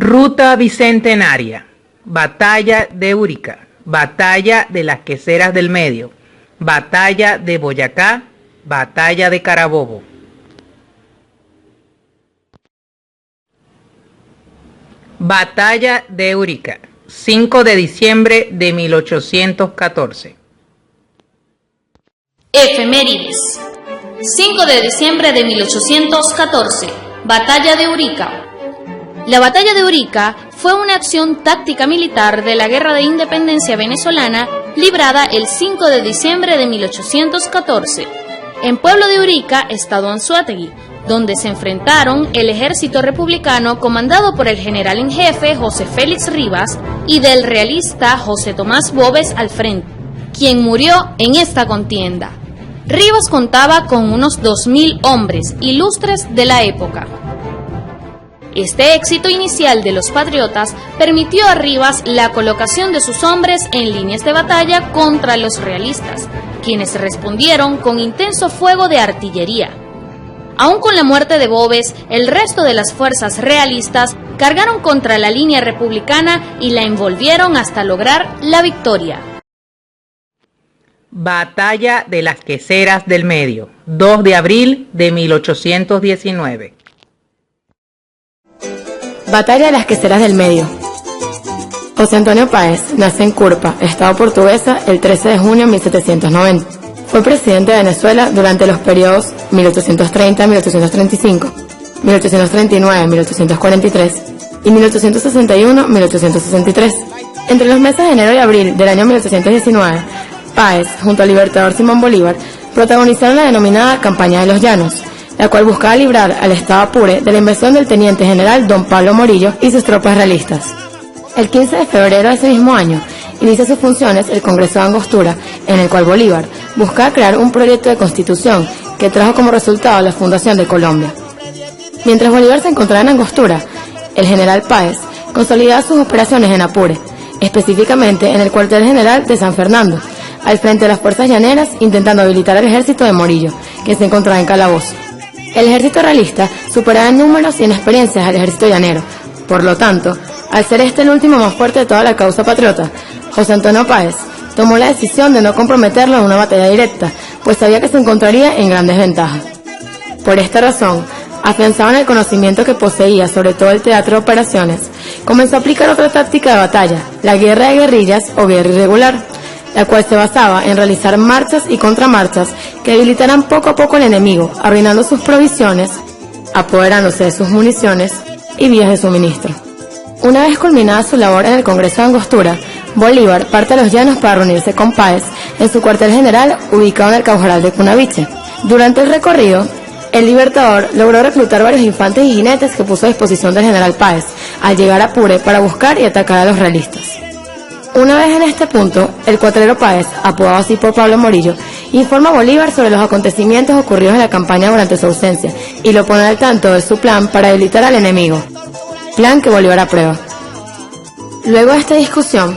Ruta Bicentenaria, Batalla de Urica, Batalla de las Queseras del Medio, Batalla de Boyacá, Batalla de Carabobo. Batalla de Urica, 5 de diciembre de 1814. Efemérides. 5 de diciembre de 1814. Batalla de Urica. La Batalla de Urica fue una acción táctica militar de la Guerra de Independencia venezolana librada el 5 de diciembre de 1814 en Pueblo de Urica, estado Anzoátegui, donde se enfrentaron el ejército republicano comandado por el general en jefe José Félix Rivas y del realista José Tomás Boves al frente, quien murió en esta contienda. Rivas contaba con unos 2.000 hombres ilustres de la época. Este éxito inicial de los patriotas permitió a Rivas la colocación de sus hombres en líneas de batalla contra los realistas, quienes respondieron con intenso fuego de artillería. Aún con la muerte de Boves, el resto de las fuerzas realistas cargaron contra la línea republicana y la envolvieron hasta lograr la victoria. Batalla de las Queseras del Medio, 2 de abril de 1819. Batalla de las Queseras del Medio. José Antonio Páez nace en Curpa, estado Portuguesa, el 13 de junio de 1790. Fue presidente de Venezuela durante los periodos 1830-1835, 1839-1843 y 1861-1863. Entre los meses de enero y abril del año 1819, Páez, junto al libertador Simón Bolívar, protagonizaron la denominada Campaña de los Llanos, la cual buscaba librar al Estado Apure de la invasión del teniente general don Pablo Morillo y sus tropas realistas. El 15 de febrero de ese mismo año, inicia sus funciones el Congreso de Angostura, en el cual Bolívar buscaba crear un proyecto de constitución que trajo como resultado la fundación de Colombia. Mientras Bolívar se encontraba en Angostura, el general Páez consolidaba sus operaciones en Apure, específicamente en el cuartel general de San Fernando, al frente de las fuerzas llaneras, intentando habilitar al ejército de Morillo, que se encontraba en Calabozo. El ejército realista superaba en números y en experiencias al ejército llanero. Por lo tanto, al ser este el último más fuerte de toda la causa patriota, José Antonio Páez tomó la decisión de no comprometerlo en una batalla directa, pues sabía que se encontraría en gran desventaja. Por esta razón, afianzado en el conocimiento que poseía sobre todo el teatro de operaciones, comenzó a aplicar otra táctica de batalla, la guerra de guerrillas o guerra irregular, la cual se basaba en realizar marchas y contramarchas que debilitaran poco a poco al enemigo, arruinando sus provisiones, apoderándose de sus municiones y vías de suministro. Una vez culminada su labor en el Congreso de Angostura, Bolívar parte a los llanos para reunirse con Páez en su cuartel general ubicado en el Caujaral de Cunaviche. Durante el recorrido, el libertador logró reclutar varios infantes y jinetes que puso a disposición del general Páez al llegar a Apure para buscar y atacar a los realistas. Una vez en este punto, el cuatrero Páez, apodado así por Pablo Morillo, informa a Bolívar sobre los acontecimientos ocurridos en la campaña durante su ausencia y lo pone al tanto de su plan para debilitar al enemigo, plan que Bolívar aprueba. Luego de esta discusión,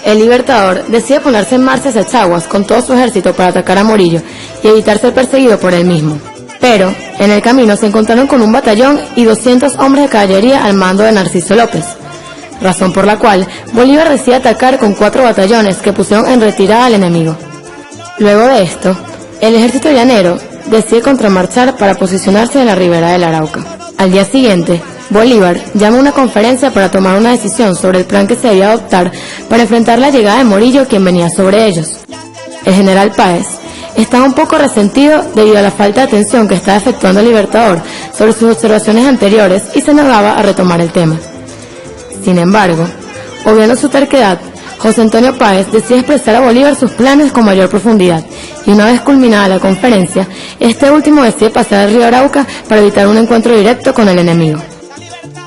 el libertador decide ponerse en marcha hacia Chaguas con todo su ejército para atacar a Morillo y evitar ser perseguido por él mismo. Pero, en el camino se encontraron con un batallón y 200 hombres de caballería al mando de Narciso López, razón por la cual Bolívar decide atacar con 4 batallones que pusieron en retirada al enemigo. Luego de esto, el ejército llanero decide contramarchar para posicionarse en la ribera del Arauca. Al día siguiente, Bolívar llama a una conferencia para tomar una decisión sobre el plan que se debía adoptar para enfrentar la llegada de Morillo, quien venía sobre ellos. El general Páez estaba un poco resentido debido a la falta de atención que estaba efectuando el libertador sobre sus observaciones anteriores y se negaba a retomar el tema. Sin embargo, obviando su terquedad, José Antonio Páez decide expresar a Bolívar sus planes con mayor profundidad y una vez culminada la conferencia, este último decide pasar el río Arauca para evitar un encuentro directo con el enemigo.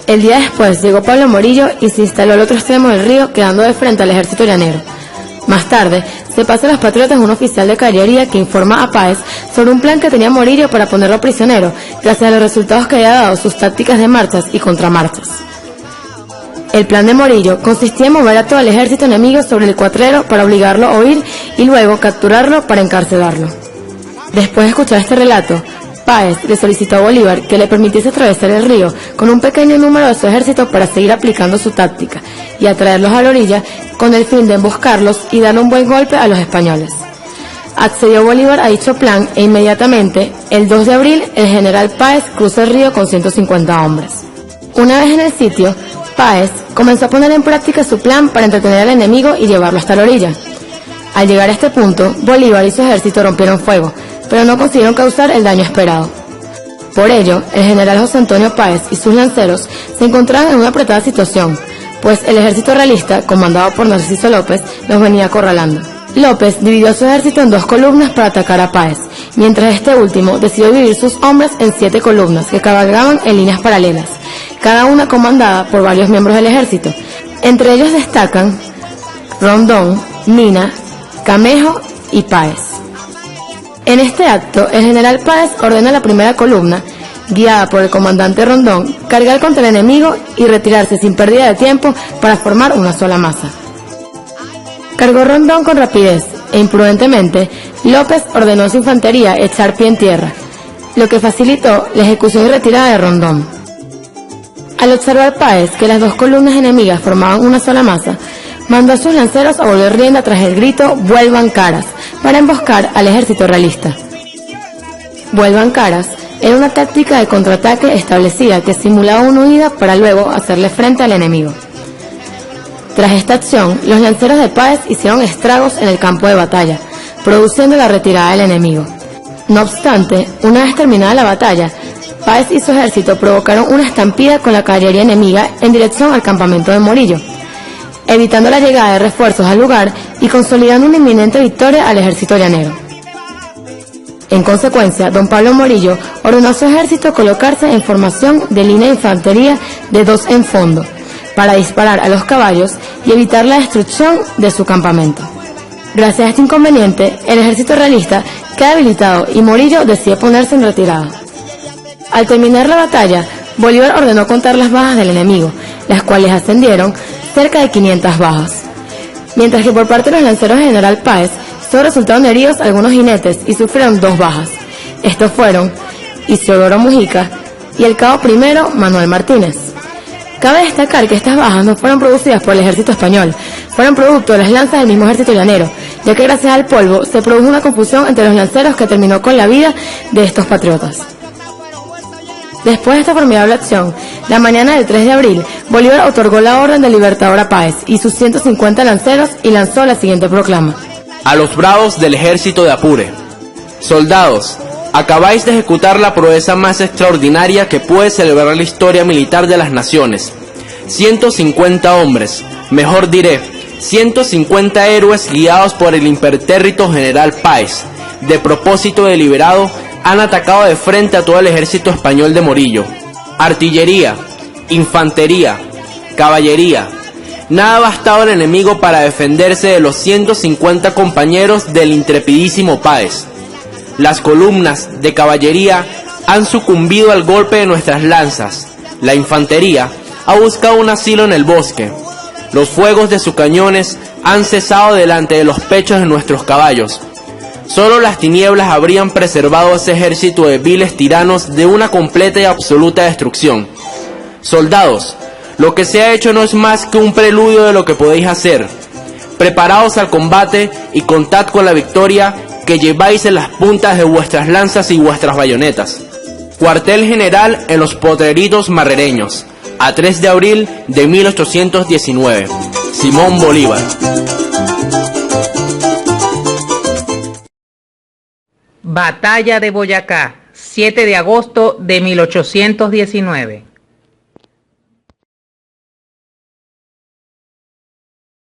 El día después llegó Pablo Morillo y se instaló al otro extremo del río, quedando de frente al ejército llanero. Más tarde, se pasa a los patriotas un oficial de caballería que informa a Páez sobre un plan que tenía Morillo para ponerlo prisionero, gracias a los resultados que había dado sus tácticas de marchas y contramarchas. El plan de Morillo consistía en mover a todo el ejército enemigo sobre el cuatrero para obligarlo a huir y luego capturarlo para encarcelarlo. Después de escuchar este relato, Páez le solicitó a Bolívar que le permitiese atravesar el río con un pequeño número de su ejército para seguir aplicando su táctica y atraerlos a la orilla con el fin de emboscarlos y darle un buen golpe a los españoles. Accedió Bolívar a dicho plan e inmediatamente, el 2 de abril, el general Páez cruzó el río con 150 hombres. Una vez en el sitio, Páez comenzó a poner en práctica su plan para entretener al enemigo y llevarlo hasta la orilla. Al llegar a este punto, Bolívar y su ejército rompieron fuego, pero no consiguieron causar el daño esperado. Por ello, el general José Antonio Páez y sus lanceros se encontraban en una apretada situación, pues el ejército realista, comandado por Narciso López, los venía acorralando. López dividió su ejército en 2 columnas para atacar a Páez, mientras este último decidió dividir sus hombres en 7 columnas que cabalgaban en líneas paralelas, cada una comandada por varios miembros del ejército. Entre ellos destacan Rondón, Mina, Camejo y Páez. En este acto, el general Páez ordena a la primera columna, guiada por el comandante Rondón, cargar contra el enemigo y retirarse sin pérdida de tiempo para formar una sola masa. Cargó Rondón con rapidez e imprudentemente, López ordenó a su infantería echar pie en tierra, lo que facilitó la ejecución y retirada de Rondón. Al observar Páez que las 2 columnas enemigas formaban una sola masa, mandó a sus lanceros a volver rienda tras el grito «¡Vuelvan caras!» para emboscar al ejército realista. «Vuelvan caras» era una táctica de contraataque establecida que simulaba una huida para luego hacerle frente al enemigo. Tras esta acción, los lanceros de Páez hicieron estragos en el campo de batalla, produciendo la retirada del enemigo. No obstante, una vez terminada la batalla, Páez y su ejército provocaron una estampida con la caballería enemiga en dirección al campamento de Morillo, evitando la llegada de refuerzos al lugar y consolidando una inminente victoria al ejército llanero. En consecuencia, don Pablo Morillo ordenó a su ejército colocarse en formación de línea de infantería de 2 en fondo, para disparar a los caballos y evitar la destrucción de su campamento. Gracias a este inconveniente, el ejército realista queda debilitado y Morillo decide ponerse en retirada. Al terminar la batalla, Bolívar ordenó contar las bajas del enemigo, las cuales ascendieron cerca de 500 bajas. Mientras que por parte de los lanceros de general Páez, solo resultaron heridos algunos jinetes y sufrieron 2 bajas. Estos fueron Isidoro Mujica y el cabo primero Manuel Martínez. Cabe destacar que estas bajas no fueron producidas por el ejército español, fueron producto de las lanzas del mismo ejército llanero, ya que gracias al polvo se produjo una confusión entre los lanceros que terminó con la vida de estos patriotas. Después de esta formidable acción, la mañana del 3 de abril, Bolívar otorgó la orden de libertador a Páez y sus 150 lanceros y lanzó la siguiente proclama. A los bravos del ejército de Apure: soldados, acabáis de ejecutar la proeza más extraordinaria que puede celebrar la historia militar de las naciones. 150 hombres, mejor diré, 150 héroes guiados por el impertérrito general Páez, de propósito deliberado, han atacado de frente a todo el ejército español de Morillo. Artillería, infantería, caballería. Nada bastaba al enemigo para defenderse de los 150 compañeros del intrepidísimo Páez. Las columnas de caballería han sucumbido al golpe de nuestras lanzas. La infantería ha buscado un asilo en el bosque. Los fuegos de sus cañones han cesado delante de los pechos de nuestros caballos. Solo las tinieblas habrían preservado a ese ejército de viles tiranos de una completa y absoluta destrucción. Soldados, lo que se ha hecho no es más que un preludio de lo que podéis hacer. Preparaos al combate y contad con la victoria que lleváis en las puntas de vuestras lanzas y vuestras bayonetas. Cuartel general en los Potreritos Marrereños, a 3 de abril de 1819. Simón Bolívar. Batalla de Boyacá, 7 de agosto de 1819.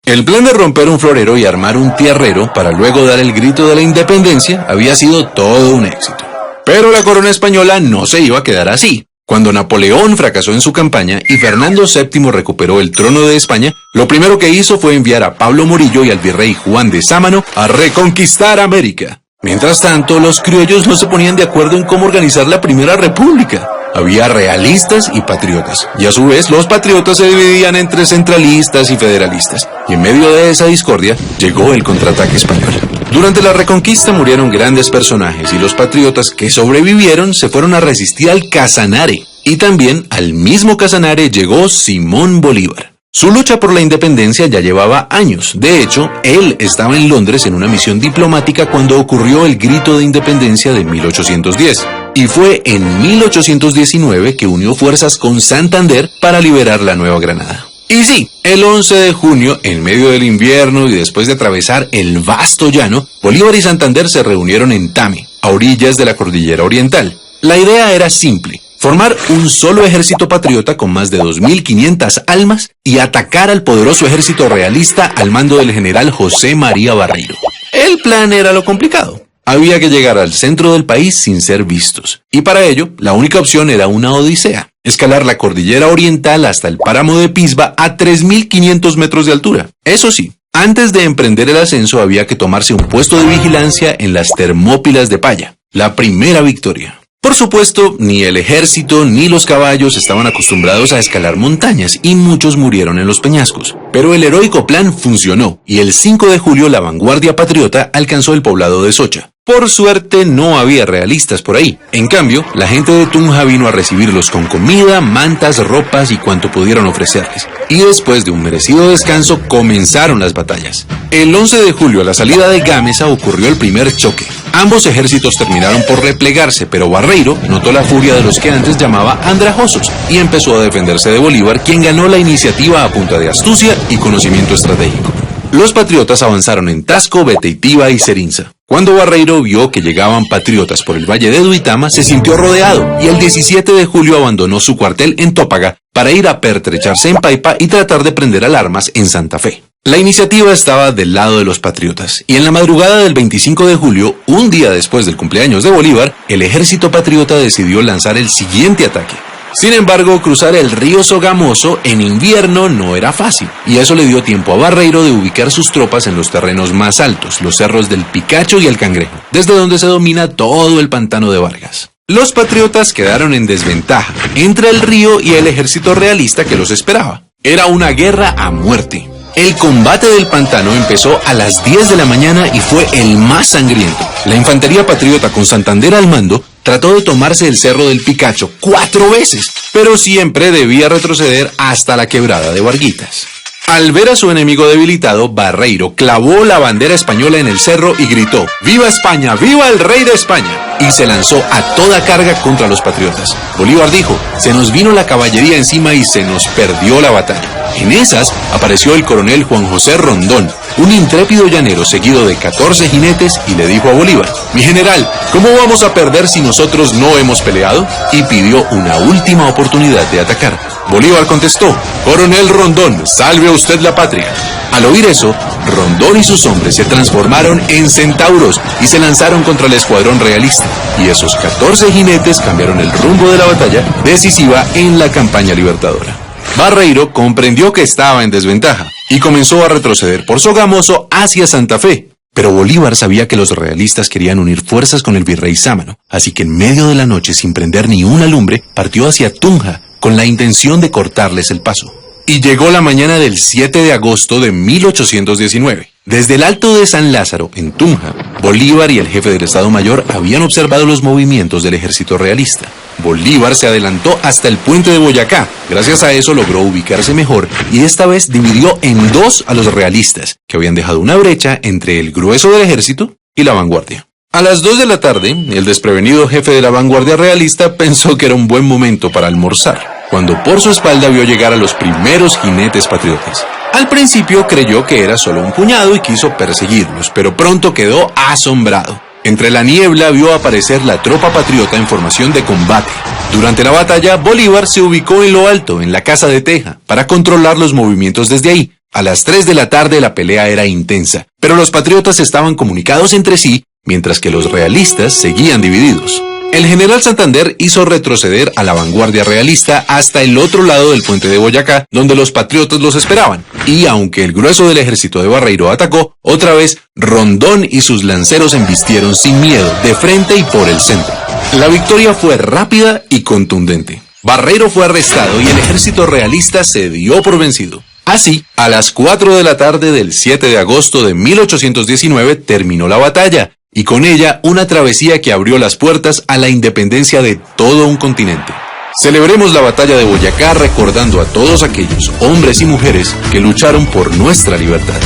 El plan de romper un florero y armar un tierrero para luego dar el grito de la independencia había sido todo un éxito. Pero la corona española no se iba a quedar así. Cuando Napoleón fracasó en su campaña y Fernando VII recuperó el trono de España, lo primero que hizo fue enviar a Pablo Morillo y al virrey Juan de Sámano a reconquistar América. Mientras tanto, los criollos no se ponían de acuerdo en cómo organizar la primera república. Había realistas y patriotas, y a su vez los patriotas se dividían entre centralistas y federalistas. Y en medio de esa discordia, llegó el contraataque español. Durante la Reconquista murieron grandes personajes y los patriotas que sobrevivieron se fueron a resistir al Casanare. Y también al mismo Casanare llegó Simón Bolívar. Su lucha por la independencia ya llevaba años. De hecho, él estaba en Londres en una misión diplomática cuando ocurrió el Grito de Independencia de 1810. Y fue en 1819 que unió fuerzas con Santander para liberar la Nueva Granada. Y sí, el 11 de junio, en medio del invierno y después de atravesar el vasto llano, Bolívar y Santander se reunieron en Tame, a orillas de la Cordillera Oriental. La idea era simple: formar un solo ejército patriota con más de 2.500 almas y atacar al poderoso ejército realista al mando del general José María Barreiro. El plan era lo complicado. Había que llegar al centro del país sin ser vistos. Y para ello, la única opción era una odisea: escalar la Cordillera Oriental hasta el páramo de Pisba a 3.500 metros de altura. Eso sí, antes de emprender el ascenso había que tomarse un puesto de vigilancia en las Termópilas de Paya, la primera victoria. Por supuesto, ni el ejército ni los caballos estaban acostumbrados a escalar montañas y muchos murieron en los peñascos. Pero el heroico plan funcionó y el 5 de julio la vanguardia patriota alcanzó el poblado de Socha. Por suerte no había realistas por ahí. En cambio, la gente de Tunja vino a recibirlos con comida, mantas, ropas y cuanto pudieron ofrecerles. Y después de un merecido descanso comenzaron las batallas. El 11 de julio a la salida de Gámeza ocurrió el primer choque. Ambos ejércitos terminaron por replegarse, pero Barreiro notó la furia de los que antes llamaba andrajosos y empezó a defenderse de Bolívar, quien ganó la iniciativa a punta de astucia y conocimiento estratégico. Los patriotas avanzaron en Tasco, Beteitiva y Cerinza. Cuando Barreiro vio que llegaban patriotas por el valle de Duitama, se sintió rodeado y el 17 de julio abandonó su cuartel en Tópaga para ir a pertrecharse en Paipa y tratar de prender alarmas en Santa Fe. La iniciativa estaba del lado de los patriotas, y en la madrugada del 25 de julio, un día después del cumpleaños de Bolívar, el ejército patriota decidió lanzar el siguiente ataque. Sin embargo, cruzar el río Sogamoso en invierno no era fácil, y eso le dio tiempo a Barreiro de ubicar sus tropas en los terrenos más altos, los cerros del Picacho y el Cangrejo, desde donde se domina todo el pantano de Vargas. Los patriotas quedaron en desventaja entre el río y el ejército realista que los esperaba. Era una guerra a muerte. El combate del pantano empezó a las 10 de la mañana y fue el más sangriento. La infantería patriota con Santander al mando trató de tomarse el cerro del Picacho 4 veces, pero siempre debía retroceder hasta la quebrada de Varguitas. Al ver a su enemigo debilitado, Barreiro clavó la bandera española en el cerro y gritó: ¡Viva España! ¡Viva el rey de España! Y se lanzó a toda carga contra los patriotas. Bolívar dijo: se nos vino la caballería encima y se nos perdió la batalla. En esas apareció el coronel Juan José Rondón, un intrépido llanero seguido de 14 jinetes, y le dijo a Bolívar: mi general, ¿cómo vamos a perder si nosotros no hemos peleado? Y pidió una última oportunidad de atacar. Bolívar contestó: coronel Rondón, salve a usted la patria. Al oír eso, Rondón y sus hombres se transformaron en centauros y se lanzaron contra el escuadrón realista. Y esos 14 jinetes cambiaron el rumbo de la batalla decisiva en la campaña libertadora. Barreiro comprendió que estaba en desventaja y comenzó a retroceder por Sogamoso hacia Santa Fe. Pero Bolívar sabía que los realistas querían unir fuerzas con el virrey Sámano, así que en medio de la noche, sin prender ni una lumbre, partió hacia Tunja con la intención de cortarles el paso. Y llegó la mañana del 7 de agosto de 1819. Desde el Alto de San Lázaro, en Tunja, Bolívar y el jefe del Estado Mayor habían observado los movimientos del ejército realista. Bolívar se adelantó hasta el puente de Boyacá. Gracias a eso logró ubicarse mejor y esta vez dividió en dos a los realistas, que habían dejado una brecha entre el grueso del ejército y la vanguardia. A las 2 de la tarde, el desprevenido jefe de la vanguardia realista pensó que era un buen momento para almorzar, cuando por su espalda vio llegar a los primeros jinetes patriotas. Al principio creyó que era solo un puñado y quiso perseguirlos, pero pronto quedó asombrado. Entre la niebla vio aparecer la tropa patriota en formación de combate. Durante la batalla, Bolívar se ubicó en lo alto, en la Casa de Teja, para controlar los movimientos desde ahí. A las 3 de la tarde la pelea era intensa, pero los patriotas estaban comunicados entre sí, mientras que los realistas seguían divididos. El general Santander hizo retroceder a la vanguardia realista hasta el otro lado del puente de Boyacá, donde los patriotas los esperaban. Y aunque el grueso del ejército de Barreiro atacó, otra vez Rondón y sus lanceros embistieron sin miedo, de frente y por el centro. La victoria fue rápida y contundente. Barreiro fue arrestado y el ejército realista se dio por vencido. Así, a las 4 de la tarde del 7 de agosto de 1819 terminó la batalla, y con ella una travesía que abrió las puertas a la independencia de todo un continente. Celebremos la batalla de Boyacá recordando a todos aquellos hombres y mujeres que lucharon por nuestra libertad.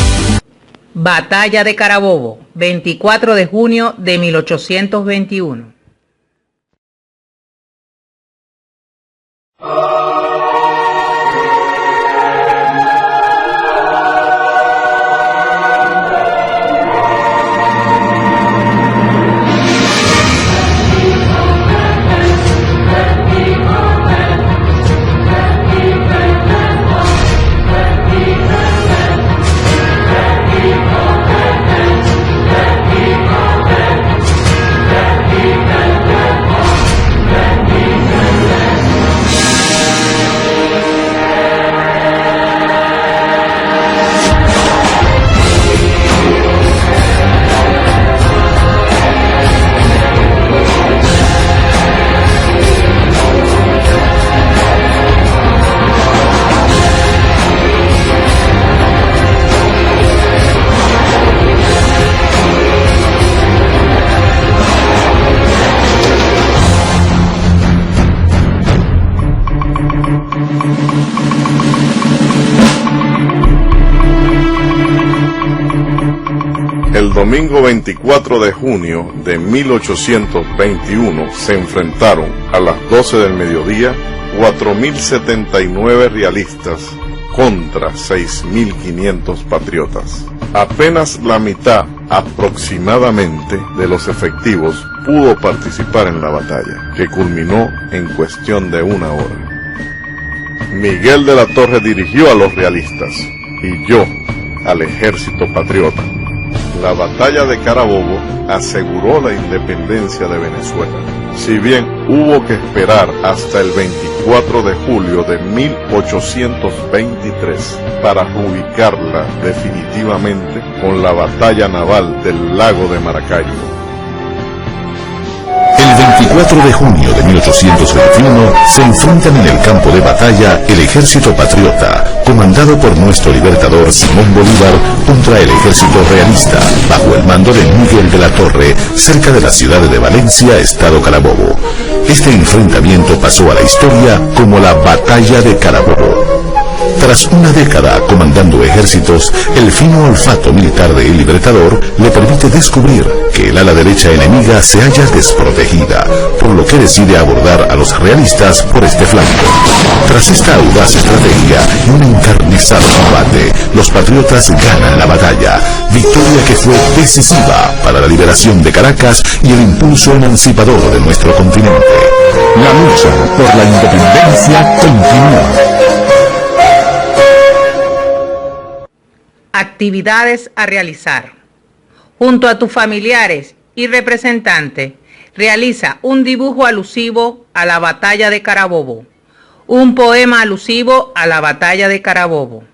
Batalla de Carabobo, 24 de junio de 1821. El domingo 24 de junio de 1821 se enfrentaron a las 12 del mediodía 4.079 realistas contra 6.500 patriotas. Apenas la mitad aproximadamente de los efectivos pudo participar en la batalla, que culminó en cuestión de una hora. Miguel de la Torre dirigió a los realistas y yo al ejército patriota. La batalla de Carabobo aseguró la independencia de Venezuela. Si bien hubo que esperar hasta el 24 de julio de 1823 para ubicarla definitivamente con la batalla naval del lago de Maracaibo. El 24 de junio de 1821 se enfrentan en el campo de batalla el ejército patriota, comandado por nuestro libertador Simón Bolívar, contra el ejército realista, bajo el mando de Miguel de la Torre, cerca de la ciudad de Valencia, estado Carabobo. Este enfrentamiento pasó a la historia como la Batalla de Carabobo. Tras una década comandando ejércitos, el fino olfato militar del Libertador le permite descubrir que el ala derecha enemiga se halla desprotegida, por lo que decide abordar a los realistas por este flanco. Tras esta audaz estrategia y un encarnizado combate, los patriotas ganan la batalla, victoria que fue decisiva para la liberación de Caracas y el impulso emancipador de nuestro continente. La lucha por la independencia continúa. Actividades a realizar. Junto a tus familiares y representantes, realiza un dibujo alusivo a la batalla de Carabobo, un poema alusivo a la batalla de Carabobo,